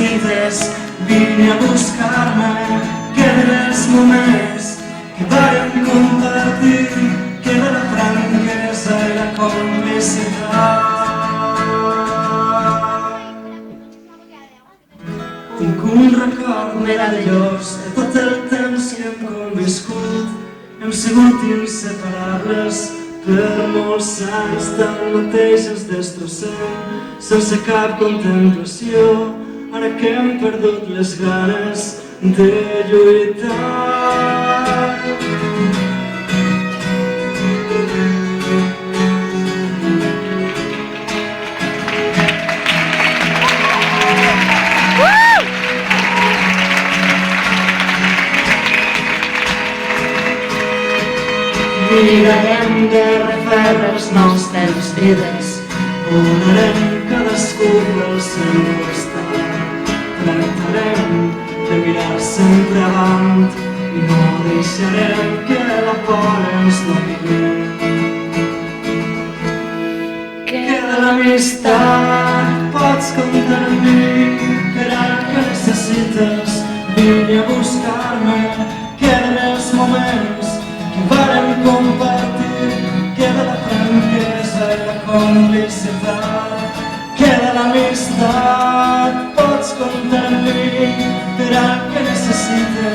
necessites, vine a buscar-me. Queden els moments que vàrem compartir, queda la franquesa i la complicitat. Tinc un record meravellós de tot el temps que hem conviscut. Hem sigut inseparables per molts anys, tanmateix ens destrossem sense cap contemplació. Ara que hem perdut les ganes de lluitar. Mirarem de refer els nostres vides, volarem cadascú pel seu costat. Tractarem de mirar sempre avant i no deixarem que la por ens domini. Queda l'amistat, pots comptar amb mi per al que necessites, vine a buscar-me. Queden els moments que vàrem compartir, queda la franquesa i la complicitat. Queda l'amistat, pots comptar amb mi per al que necessites,